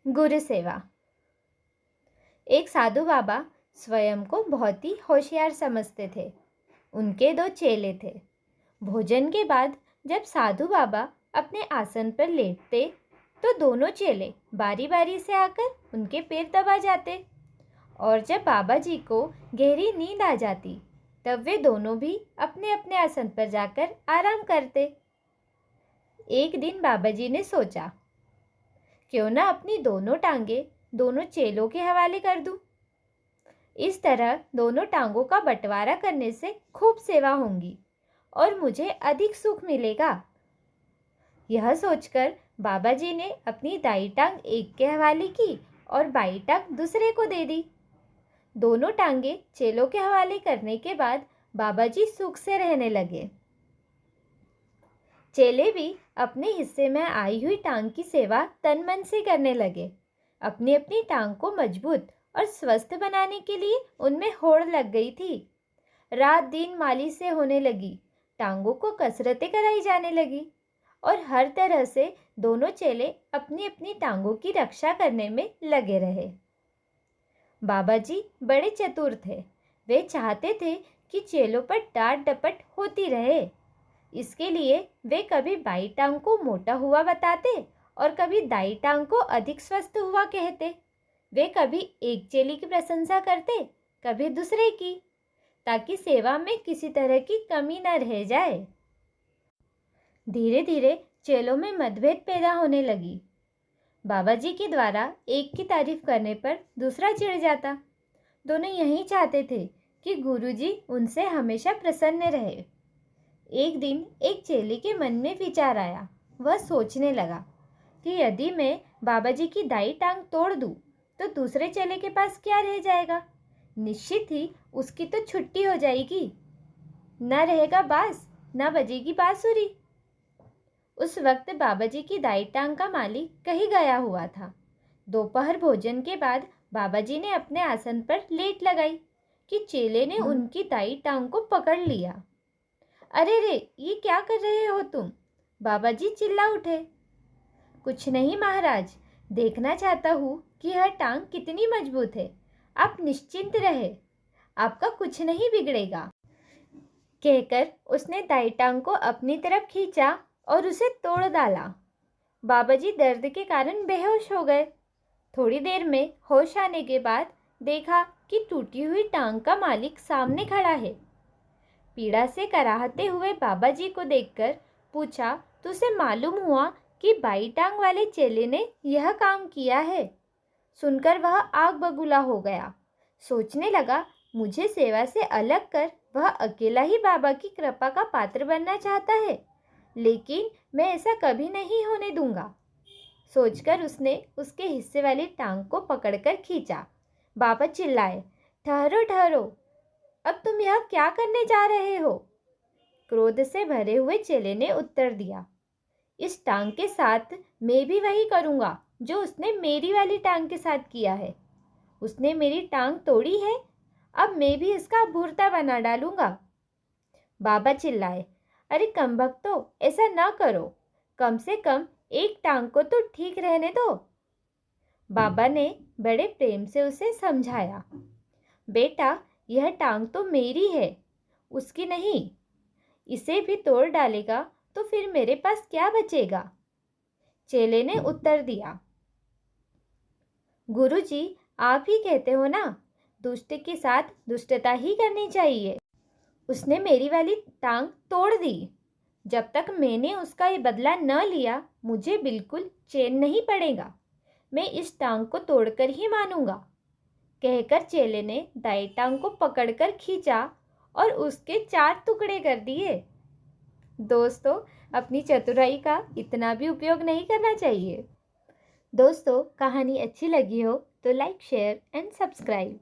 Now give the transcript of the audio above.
गुरु सेवा। एक साधु बाबा स्वयं को बहुत ही होशियार समझते थे। उनके दो चेले थे। भोजन के बाद जब साधु बाबा अपने आसन पर लेटते तो दोनों चेले बारी बारी से आकर उनके पैर दबा जाते, और जब बाबा जी को गहरी नींद आ जाती तब वे दोनों भी अपने अपने आसन पर जाकर आराम करते। एक दिन बाबा जी ने सोचा, क्यों ना अपनी दोनों टांगे दोनों चेलों के हवाले कर दूं। इस तरह दोनों टांगों का बंटवारा करने से खूब सेवा होंगी और मुझे अधिक सुख मिलेगा। यह सोचकर बाबा जी ने अपनी दाई टांग एक के हवाले की और बाई टांग दूसरे को दे दी। दोनों टांगे चेलों के हवाले करने के बाद बाबा जी सुख से रहने लगे। चेले भी अपने हिस्से में आई हुई टांग की सेवा तन मन से करने लगे। अपनी अपनी टांग को मजबूत और स्वस्थ बनाने के लिए उनमें होड़ लग गई थी। रात दिन मालिश से होने लगी, टांगों को कसरतें कराई जाने लगी और हर तरह से दोनों चेले अपनी अपनी टांगों की रक्षा करने में लगे रहे। बाबा जी बड़े चतुर थे। वे चाहते थे कि चेलों पर डांट डपट होती रहे। इसके लिए वे कभी बाई टांग को मोटा हुआ बताते और कभी दाई टांग को अधिक स्वस्थ हुआ कहते। वे कभी एक चेली की प्रशंसा करते, कभी दूसरे की, ताकि सेवा में किसी तरह की कमी न रह जाए। धीरे धीरे चेलों में मतभेद पैदा होने लगी। बाबा जी के द्वारा एक की तारीफ करने पर दूसरा चिढ़ जाता। दोनों यही चाहते थे कि गुरुजी उनसे हमेशा प्रसन्न रहे। एक दिन एक चेले के मन में विचार आया। वह सोचने लगा कि यदि मैं बाबा जी की दाई टांग तोड़ दूं तो दूसरे चेले के पास क्या रह जाएगा। निश्चित ही उसकी तो छुट्टी हो जाएगी। न रहेगा बांस, न बजेगी बांसुरी। उस वक्त बाबा जी की दाई टांग का मालिक कहीं गया हुआ था। दोपहर भोजन के बाद बाबा जी ने अपने आसन पर लेट लगाई कि चेले ने उनकी दाई टांग को पकड़ लिया। अरे रे, ये क्या कर रहे हो तुम? बाबा जी चिल्ला उठे। कुछ नहीं महाराज, देखना चाहता हूँ कि यह टांग कितनी मजबूत है। आप निश्चिंत रहे, आपका कुछ नहीं बिगड़ेगा, कहकर उसने दाई टांग को अपनी तरफ खींचा और उसे तोड़ डाला। बाबा जी दर्द के कारण बेहोश हो गए। थोड़ी देर में होश आने के बाद देखा कि टूटी हुई टांग का मालिक सामने खड़ा है। पीड़ा से कराहते हुए बाबा जी को देखकर पूछा, तुझे मालूम हुआ कि बाई टांग वाले चेले ने यह काम किया है? सुनकर वह आग बबूला हो गया। सोचने लगा, मुझे सेवा से अलग कर वह अकेला ही बाबा की कृपा का पात्र बनना चाहता है, लेकिन मैं ऐसा कभी नहीं होने दूंगा। सोचकर उसने उसके हिस्से वाली टांग को पकड़कर खींचा। बाबा चिल्लाए, ठहरो ठहरो, अब तुम यह क्या करने जा रहे हो? क्रोध से भरे हुए चेले ने उत्तर दिया, इस टांग के साथ मैं भी वही करूंगा जो उसने मेरी वाली टांग के साथ किया है। उसने मेरी टांग तोड़ी है, अब मैं भी इसका भुर्ता बना डालूंगा। बाबा चिल्लाए, अरे कमबख्तो, ऐसा ना करो, कम से कम एक टांग को तो ठीक रहने दो। बाबा ने बड़े प्रेम से उसे समझाया, बेटा यह टांग तो मेरी है, उसकी नहीं। इसे भी तोड़ डालेगा तो फिर मेरे पास क्या बचेगा? चेले ने उत्तर दिया, गुरुजी आप ही कहते हो ना, दुष्ट के साथ दुष्टता ही करनी चाहिए। उसने मेरी वाली टांग तोड़ दी। जब तक मैंने उसका ये बदला न लिया मुझे बिल्कुल चैन नहीं पड़ेगा। मैं इस टांग को तोड़कर ही मानूंगा, कहकर चेले ने दाई टांग को पकड़कर खींचा और उसके 4 टुकड़े कर दिए। दोस्तों, अपनी चतुराई का इतना भी उपयोग नहीं करना चाहिए। दोस्तों, कहानी अच्छी लगी हो तो लाइक, शेयर एंड सब्सक्राइब।